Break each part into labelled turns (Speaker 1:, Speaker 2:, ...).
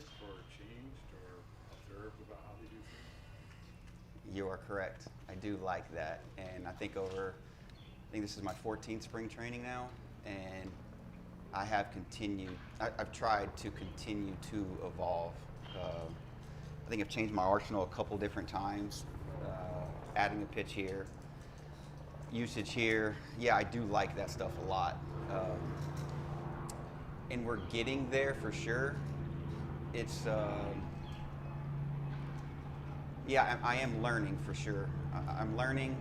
Speaker 1: different or changed or observed about how they do things?
Speaker 2: You are correct. I do like that, and I think this is my 14th spring training now, and I have continued. I've tried to continue to evolve. I think I've changed my arsenal a couple different times, adding a pitch here, usage here. Yeah, I do like that stuff a lot, and we're getting there for sure. It's yeah, I am learning for sure. I'm learning,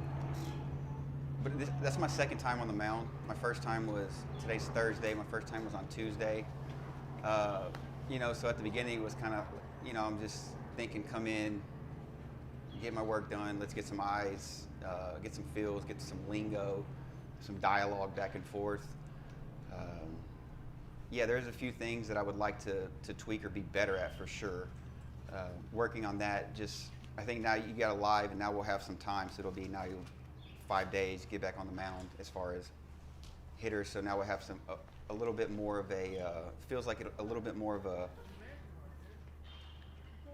Speaker 2: but that's my second time on the mound. My first time was today's Thursday. My first time was on Tuesday. So at the beginning it was kind of, I'm just thinking, come in, get my work done. Let's get some eyes, get some feels, get some lingo, some dialogue back and forth. Yeah, there's a few things that I would like to tweak or be better at for sure. Working on that, I think now you got a live, and now we'll have some time, so it'll be now 5 days, get back on the mound as far as hitters. So now we'll have a little bit more of feels like a little bit more of a,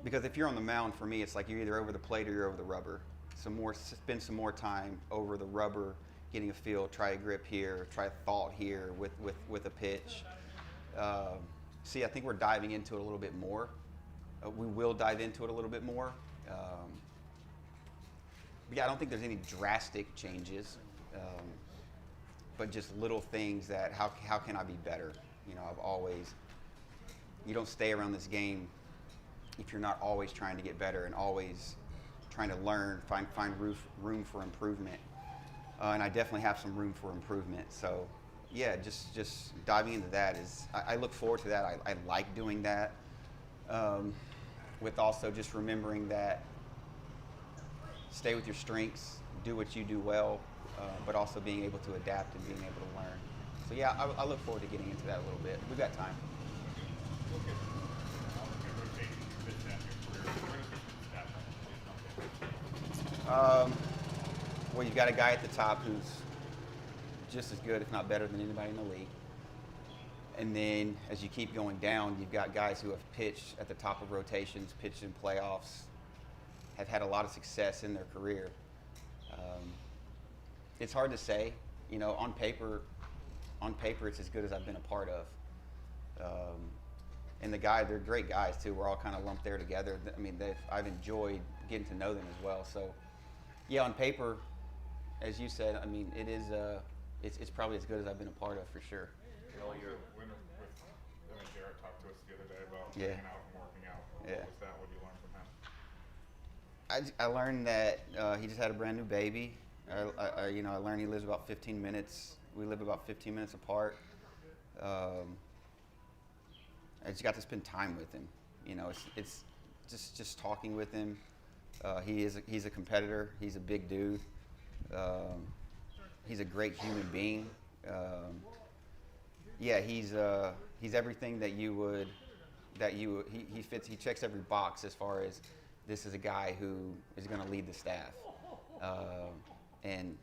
Speaker 2: because if you're on the mound, for me, it's like you're either over the plate or you're over the rubber. Spend some more time over the rubber, getting a feel, try a grip here, try a thought here with a pitch. I think we're diving into it a little bit more. We will dive into it a little bit more. But yeah, I don't think there's any drastic changes, but just little things that how can I be better? You don't stay around this game if you're not always trying to get better and always trying to learn, find room for improvement. And I definitely have some room for improvement. So yeah, just diving into that I look forward to that. I like doing that. With also just remembering that stay with your strengths, do what you do well, but also being able to adapt and being able to learn. So yeah, I look forward to getting into that a little bit. We've got time.
Speaker 1: Look at how can rotation fit that in your career? Where does it fit that?
Speaker 2: Well, you've got a guy at the top who's just as good, if not better, than anybody in the league. And then as you keep going down, you've got guys who have pitched at the top of rotations, pitched in playoffs, have had a lot of success in their career. It's hard to say, on paper it's as good as I've been a part of. And they're great guys too. We're all kind of lumped there together. I mean, I've enjoyed getting to know them as well. So yeah, on paper, as you said, I mean, it's probably as good as I've been a part of for sure.
Speaker 1: Jared talked to us the other day about
Speaker 2: Yeah.
Speaker 1: hanging out and working out.
Speaker 2: Yeah.
Speaker 1: What was that? What did you learn from him?
Speaker 2: I learned that he just had a brand new baby. I learned he lives about 15 minutes. We live about 15 minutes apart. I just got to spend time with him. It's just talking with him. He's a competitor. He's a big dude. He's a great human being. Yeah, he's everything that he fits. He checks every box as far as this is a guy who is going to lead the staff, and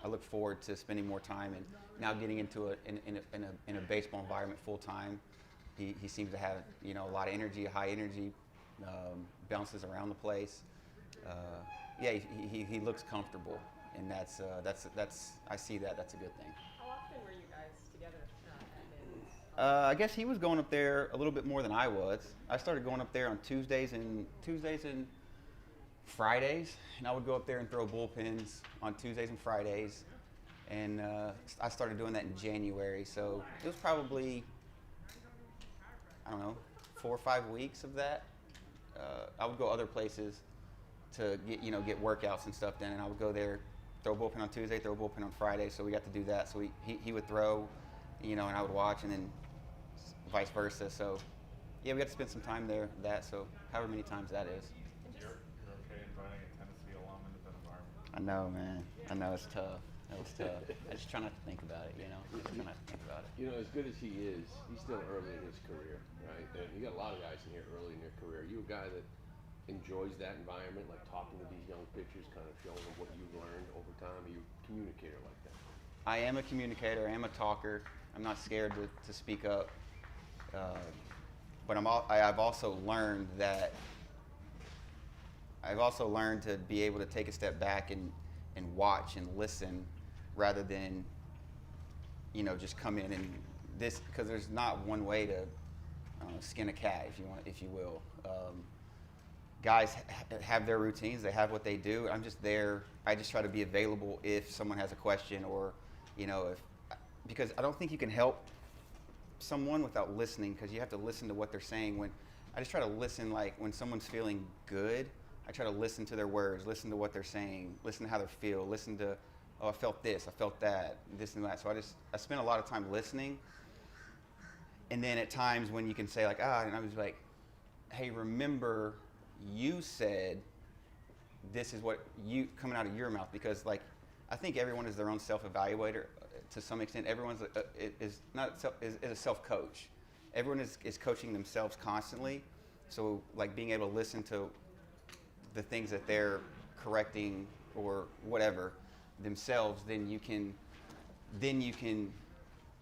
Speaker 2: I look forward to spending more time and now getting into in a baseball environment full time. He seems to have a lot of energy, high energy, bounces around the place. Yeah, he looks comfortable, and that's I see that. That's a good thing.
Speaker 3: How often were you guys together at Men's?
Speaker 2: I guess he was going up there a little bit more than I was. I started going up there on Tuesdays and Fridays, and I would go up there and throw bullpens on Tuesdays and Fridays. And I started doing that in January, so it was probably, I don't know, 4 or 5 weeks of that. I would go other places to get workouts and stuff done, and I would go there, throw a bullpen on Tuesday, throw a bullpen on Friday. So we got to do that. So he would throw, and I would watch, and then vice versa. So yeah, we got to spend some time there. So however many times that is.
Speaker 1: You're okay inviting a Tennessee alum into that environment?
Speaker 2: I know, man. I know it's tough. I just try not to think about it. Just try not to think about it.
Speaker 4: As good as he is, he's still early in his career, right? And you got a lot of guys in here early in their career. You a guy that enjoys that environment, like talking to these young pitchers, kind of showing them what you've learned over time? Are you a communicator like that?
Speaker 2: I am a communicator. I am a talker. I'm not scared to speak up. but I've also learned to be able to take a step back and watch and listen rather than, just come in and this, because there's not one way to skin a cat, if you will. Guys have their routines. They have what they do. I'm just there. I just try to be available if someone has a question or, because I don't think you can help someone without listening, because you have to listen to what they're saying. I just try to listen, like when someone's feeling good, I try to listen to their words, listen to what they're saying, listen to how they feel, listen to, oh, I felt this, I felt that, this and that. So I spend a lot of time listening. And then at times when you can say like, and I was like, hey, remember you said this is what you coming out of your mouth, because like I think everyone is their own self-evaluator to some extent. Everyone's is a self-coach. Everyone is coaching themselves constantly. So like being able to listen to the things that they're correcting or whatever themselves, then you can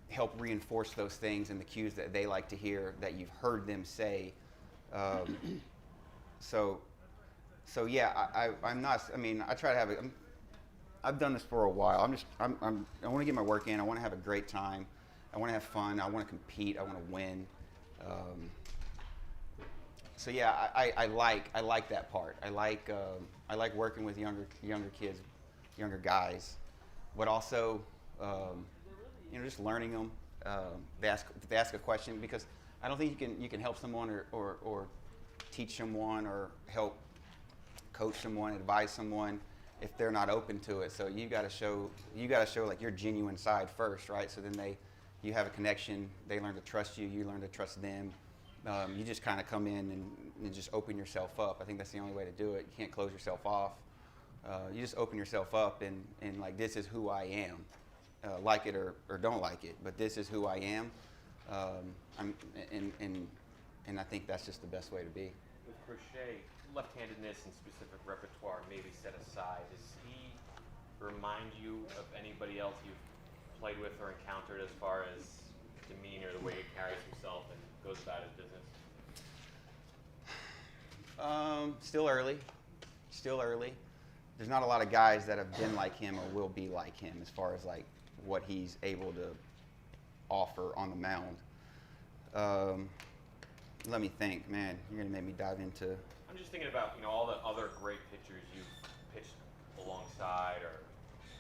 Speaker 2: help reinforce those things and the cues that they like to hear that you've heard them say. So yeah, I'm not. I mean, I try to have. I've done this for a while. I want to get my work in. I want to have a great time. I want to have fun. I want to compete. I want to win. So yeah, I like that part. I like working with younger kids, younger guys, but also just learning them. If they ask a question, because I don't think you can help someone or teach someone or help coach someone, advise someone if they're not open to it. So you got to show like your genuine side first, right? So then you have a connection. They learn to trust you. You learn to trust them. You just kind of come in and just open yourself up. I think that's the only way to do it. You can't close yourself off. You just open yourself up and like, this is who I am. Like it or don't like it, but this is who I am. And I think that's just the best way to be.
Speaker 5: With Crochet, left-handedness and specific repertoire maybe set aside, does he remind you of anybody else you've played with or encountered as far as demeanor, the way he carries himself and goes about his business?
Speaker 2: Still early. There's not a lot of guys that have been like him or will be like him as far as like what he's able to offer on the mound. Let me think, man. You're gonna make me dive into.
Speaker 5: I'm just thinking about all the other great pitchers you've pitched alongside or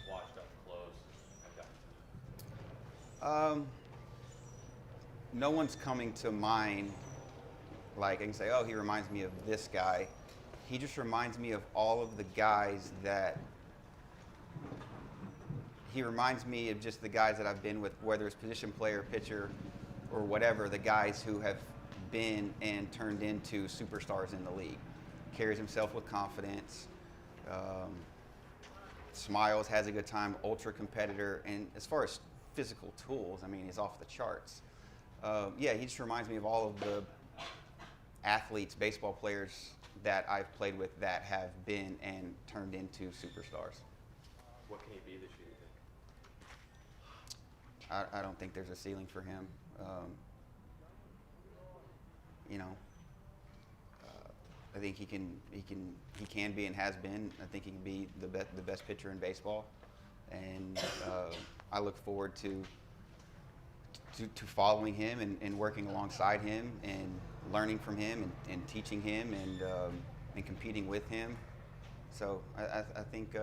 Speaker 5: watched up close.
Speaker 2: No one's coming to mind. Like I can say, oh, he reminds me of this guy. He just reminds me of all of the guys that. He reminds me of just the guys that I've been with, whether it's position player, pitcher, or whatever. The guys who have been and turned into superstars in the league. Carries himself with confidence, smiles, has a good time, ultra competitor, and as far as physical tools, I mean, he's off the charts. Yeah, he just reminds me of all of the athletes, baseball players that I've played with that have been and turned into superstars.
Speaker 5: What can he be this year, you think?
Speaker 2: I don't think there's a ceiling for him. I think he can be and has been. I think he can be the best pitcher in baseball, and I look forward to following him and working alongside him and learning from him and teaching him and competing with him. So I think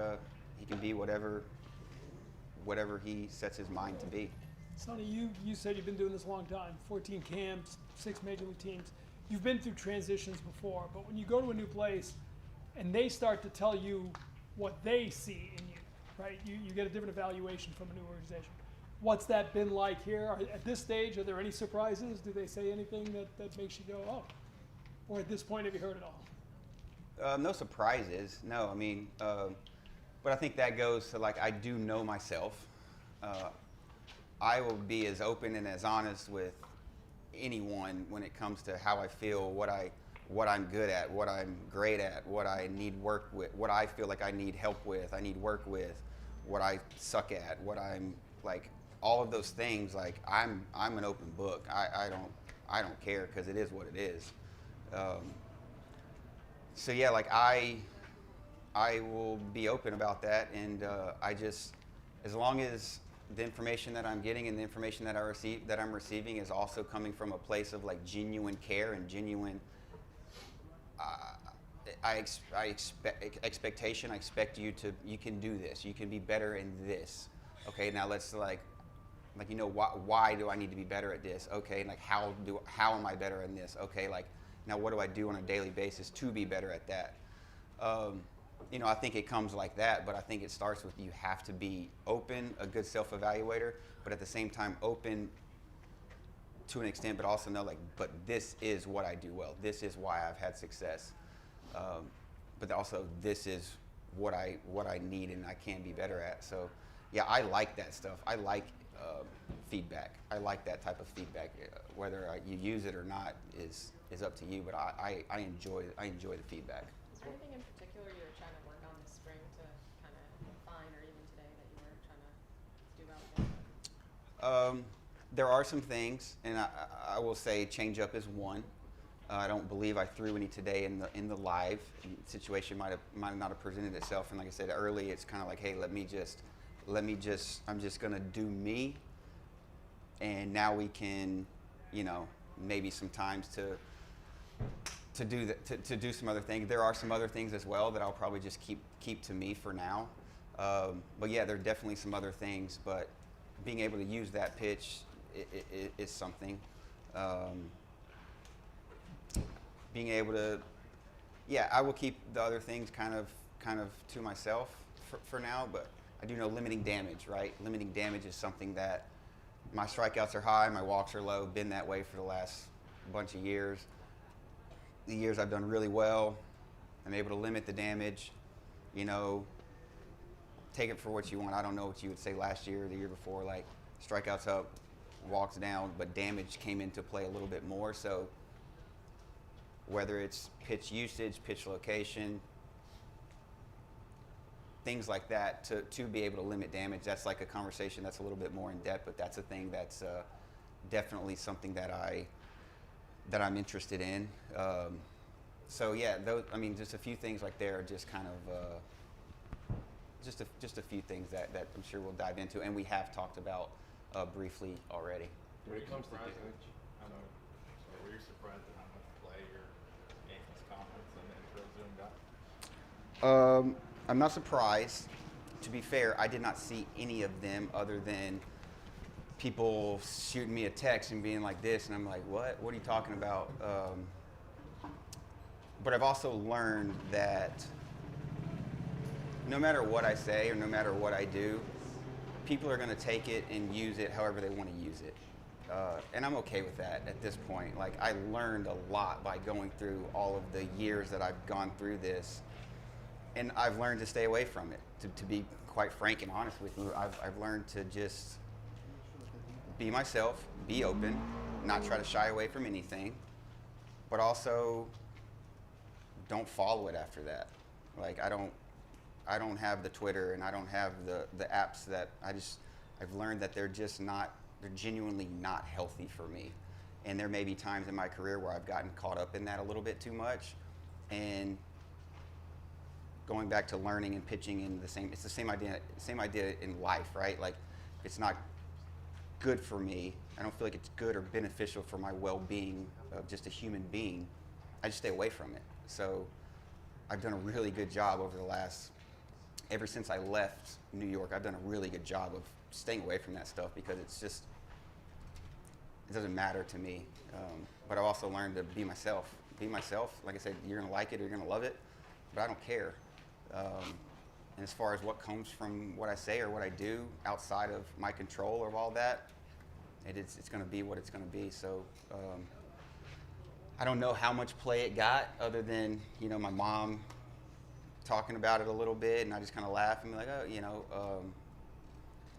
Speaker 2: he can be whatever he sets his mind to be.
Speaker 6: Sonny, you said you've been doing this a long time, 14 camps, 6 major league teams. You've been through transitions before, but when you go to a new place and they start to tell you what they see in you, right? You get a different evaluation from a new organization. What's that been like here? At this stage, are there any surprises? Do they say anything that makes you go, oh? Or at this point, have you heard it all?
Speaker 2: No surprises, no. I mean, but I think that goes to like, I do know myself. I will be as open and as honest with anyone when it comes to how I feel, what I'm good at, what I'm great at, what I need work with, what I feel like I need help with, I need work with, what I suck at, what I'm like, all of those things. Like I'm an open book. I don't care because it is what it is. So yeah, like I will be open about that, and I just, as long as the information that I'm getting and the information that I'm receiving is also coming from a place of like genuine care and genuine expectation. I expect you can do this. You can be better in this. Okay, now let's like why do I need to be better at this? Okay, like how am I better in this? Okay, like now what do I do on a daily basis to be better at that? I think it comes like that, but I think it starts with you have to be open, a good self-evaluator, but at the same time open to an extent, but also know but this is what I do well. This is why I've had success. But also this is what I need and I can be better at. So yeah, I like that stuff. I like feedback. I like that type of feedback. Whether you use it or not is up to you, but I enjoy the feedback.
Speaker 3: Is there anything in particular you were trying to work on this spring to kind of refine, or even today that you were trying to do out there?
Speaker 2: There are some things, and I will say change up is one. I don't believe I threw any today in the live situation. Might not have presented itself, and like I said early, it's kind of like, hey, I'm just gonna do me, and now we can, maybe sometimes to do some other things. There are some other things as well that I'll probably just keep to me for now. But yeah, there are definitely some other things. But being able to use that pitch is something. Being able to, yeah, I will keep the other things kind of to myself for now. But I do know limiting damage, right? Limiting damage is something that my strikeouts are high, my walks are low. Been that way for the last bunch of years. The years I've done really well, I'm able to limit the damage, take it for what you want. I don't know what you would say last year or the year before, like strikeouts up, walks down, but damage came into play a little bit more. So whether it's pitch usage, pitch location, things like that, to be able to limit damage, that's like a conversation that's a little bit more in depth, but that's a thing that's definitely something that I'm interested in. So yeah, just a few things like there are just kind of just a few things that I'm sure we'll dive into, and we have talked about briefly already.
Speaker 4: When it comes to
Speaker 1: Surprised
Speaker 4: damage,
Speaker 1: I know. So were you surprised at how much play your Yankees confidence in the intro Zoom got?
Speaker 2: I'm not surprised. To be fair, I did not see any of them other than people shooting me a text and being like this, and I'm like, what are you talking about? But I've also learned that no matter what I say or no matter what I do, people are going to take it and use it however they want to use it. And I'm okay with that at this point. Like, I learned a lot by going through all of the years that I've gone through this, and I've learned to stay away from it. To be quite frank and honest with you, I've learned to just be myself, be open, not try to shy away from anything, but also don't follow it after that. Like, I don't have the Twitter and I don't have the apps that I've learned that they're genuinely not healthy for me. And there may be times in my career where I've gotten caught up in that a little bit too much. And going back to learning and pitching it's the same idea in life, right? Like, it's not good for me. I don't feel like it's good or beneficial for my well-being of just a human being. I just stay away from it. So I've done a really good job ever since I left New York, I've done a really good job of staying away from that stuff because it doesn't matter to me. But I've also learned to be myself. Be myself. Like I said, you're gonna like it or you're gonna love it, but I don't care. And as far as what comes from what I say or what I do outside of my control of all that, it's going to be what it's going to be. So I don't know how much play it got other than, my mom talking about it a little bit, and I just kind of laugh and be like, oh,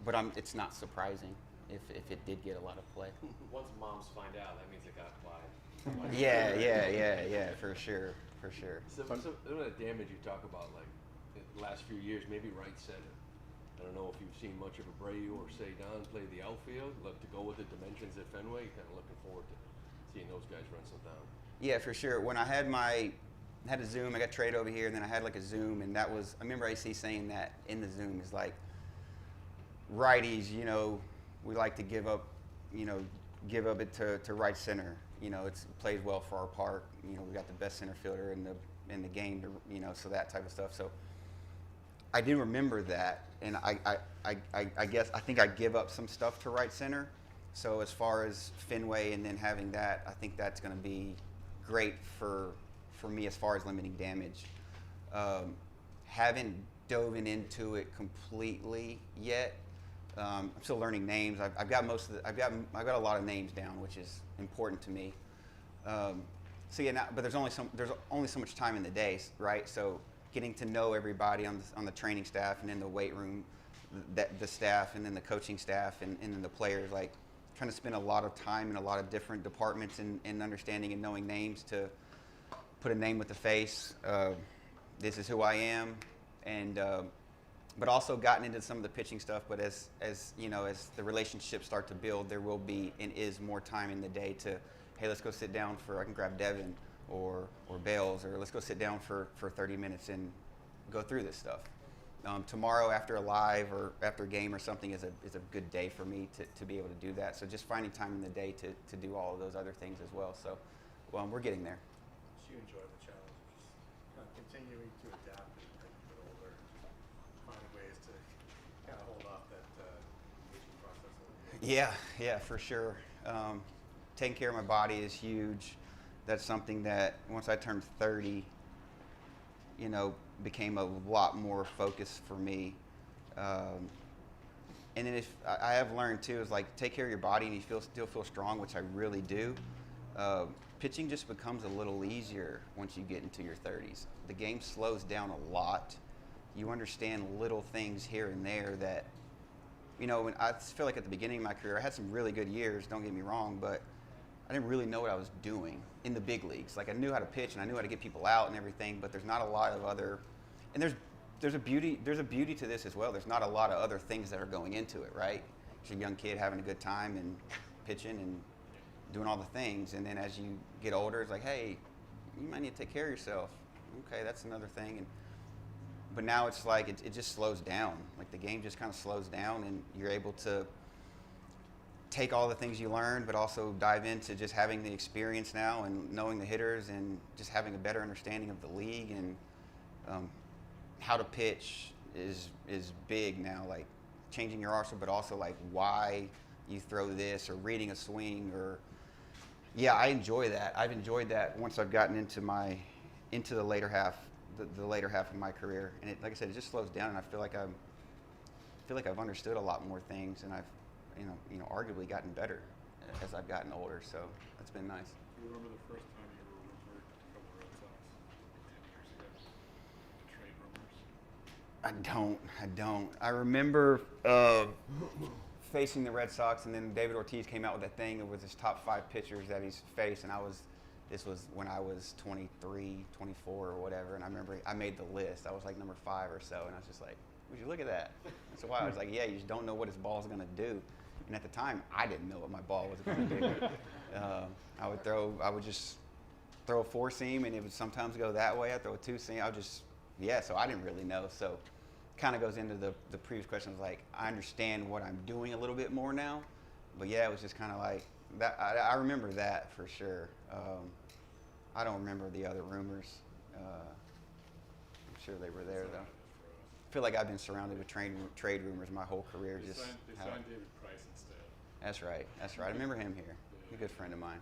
Speaker 2: but it's not surprising if it did get a lot of play.
Speaker 5: Once moms find out, that means it got wide.
Speaker 2: Yeah, for sure.
Speaker 4: some of that damage you talk about, like the last few years, maybe right center. I don't know if you've seen much of Abreu or Cedon play the outfield. Look, to go with the dimensions at Fenway, kind of looking forward to seeing those guys run some down.
Speaker 2: Yeah, for sure. When I had a Zoom, I got traded over here, and then I had like a Zoom, and that was, I remember AC saying that in the Zoom is like, righties, you know, we like to give up it to right center. You know, it plays well for our park. You know, we got the best center fielder in the game, you know, so that type of stuff. So I didn't remember that, and I guess I think I give up some stuff to right center. So as far as Fenway and then having that, I think that's going to be great for me as far as limiting damage. Haven't dove into it completely yet. I'm still learning names. I've got I've got a lot of names down, which is important to me. So yeah, but there's only so much time in the day, right? So getting to know everybody on the training staff and in the weight room, the staff and then the coaching staff and then the players, like trying to spend a lot of time in a lot of different departments and understanding and knowing names to put a name with the face. This is who I am, and but also gotten into some of the pitching stuff. But as you know, as the relationships start to build, there will be and is more time in the day to, hey, let's go sit down I can grab Devin or Bales, or let's go sit down for 30 minutes and go through this stuff. Tomorrow after a live or after a game or something is a good day for me to be able to do that. So just finding time in the day to do all of those other things as well. So we're getting there.
Speaker 1: Do you enjoy the challenge of just continuing to adapt as you get older, finding ways to kind of hold off that aging process a little bit?
Speaker 2: Yeah, for sure. Taking care of my body is huge. That's something that once I turned 30, you know, became a lot more focused for me. And then if I have learned too is like take care of your body and you still feel strong, which I really do. Pitching just becomes a little easier once you get into your 30s. The game slows down a lot. You understand little things here and there that, you know, when I feel like at the beginning of my career, I had some really good years, don't get me wrong, but I didn't really know what I was doing in the big leagues. Like I knew how to pitch and I knew how to get people out and everything, but there's not a lot of other, and there's a beauty to this as well. There's not a lot of other things that are going into it, right? You're a young kid having a good time and pitching and doing all the things, and then as you get older, it's like, hey, you might need to take care of yourself. Okay, that's another thing. But now it's like it just slows down. Like the game just kind of slows down, and you're able to take all the things you learned, but also dive into just having the experience now and knowing the hitters and just having a better understanding of the league and how to pitch is big now. Like changing your arsenal, but also like why you throw this or reading a swing or. Yeah, I enjoy that. I've enjoyed that once I've gotten into the later half, the later half of my career, and it, like I said, it just slows down, and I feel like I've understood a lot more things, and I've, you know, arguably gotten better as I've gotten older. So that's been nice.
Speaker 1: Do you remember the first time you were rumored to come to the Red Sox 10 years ago?
Speaker 2: I don't. I remember facing the Red Sox, and then David Ortiz came out with that thing. It was his top 5 pitchers that he's faced, and this was when I was 23, 24 or whatever, and I remember I made the list. I was like number 5 or so, and I was just like, would you look at that? That's why I was like, yeah, you just don't know what his ball's going to do. And at the time, I didn't know what my ball was going to do. I would just throw a 4-seam, and it would sometimes go that way. I'd throw a 2-seam. So I didn't really know. So kind of goes into the previous question. Was like, I understand what I'm doing a little bit more now, but yeah, it was just kind of like that. I remember that for sure. I don't remember the other rumors. I'm sure they were there though. I feel like I've been surrounded with trade rumors my whole career.
Speaker 1: They signed David Price instead.
Speaker 2: That's right. I remember him here. He's a good friend of mine.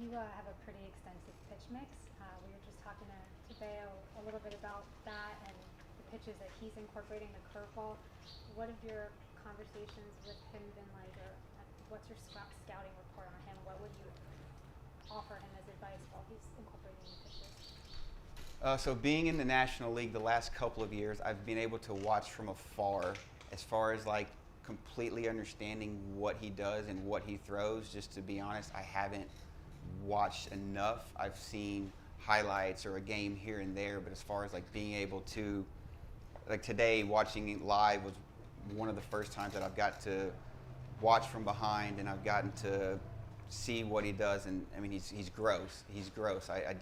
Speaker 7: You have a pretty extensive pitch mix. We were just talking to Bayo a little bit about that and the pitches that he's incorporating, the curveball. What have your conversations with him been like, or what's your scouting report on him? What would you offer him as advice while he's incorporating new pitches?
Speaker 2: So being in the National League the last couple of years, I've been able to watch from afar as far as like completely understanding what he does and what he throws. Just to be honest, I haven't watched enough. I've seen highlights or a game here and there, but as far as like being able to, like today, watching it live was one of the first times that I've got to watch from behind, and I've gotten to see what he does, and I mean he's gross. He's gross. I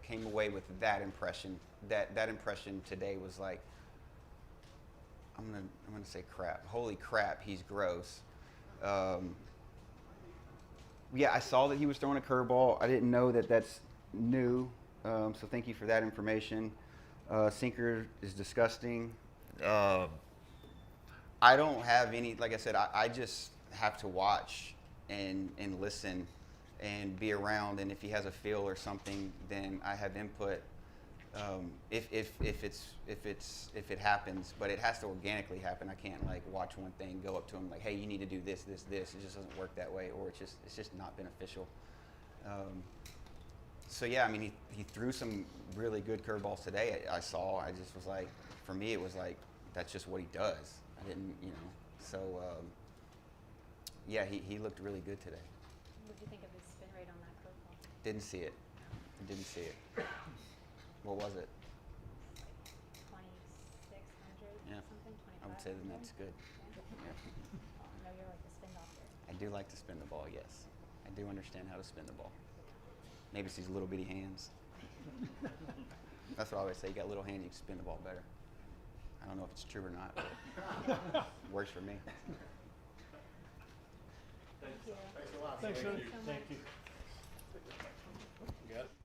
Speaker 2: came away with that impression. That impression today was like, I'm gonna say crap. Holy crap, he's gross. Yeah, I saw that he was throwing a curveball. I didn't know that that's new. So thank you for that information. Sinker is disgusting. I don't have any, like I said, I just have to watch and listen and be around. And if he has a feel or something, then I have input. If it happens, but it has to organically happen. I can't like watch one thing, go up to him like, hey, you need to do this. It just doesn't work that way, or it's just not beneficial. So yeah, I mean, he threw some really good curveballs today. I saw. I just was like, for me, it was like that's just what he does. I didn't, you know. So yeah, he looked really good today.
Speaker 7: What did you think of his spin rate on that curveball?
Speaker 2: Didn't see it. What was it?
Speaker 7: 2,600
Speaker 2: Yeah.
Speaker 7: something, 2,500.
Speaker 2: I would say then that's good.
Speaker 7: Yeah.
Speaker 2: Yeah.
Speaker 7: I know you're like a spin doctor.
Speaker 2: I do like to spin the ball, yes. I do understand how to spin the ball. Maybe it's these little bitty hands. That's what I always say. You got little hands, you can spin the ball better. I don't know if it's true or not, but it works for me.
Speaker 7: Thank you.
Speaker 1: Thanks a lot.
Speaker 6: Thanks, Sonny.
Speaker 7: Thank you so
Speaker 1: Thank
Speaker 7: much.
Speaker 1: you. You got it?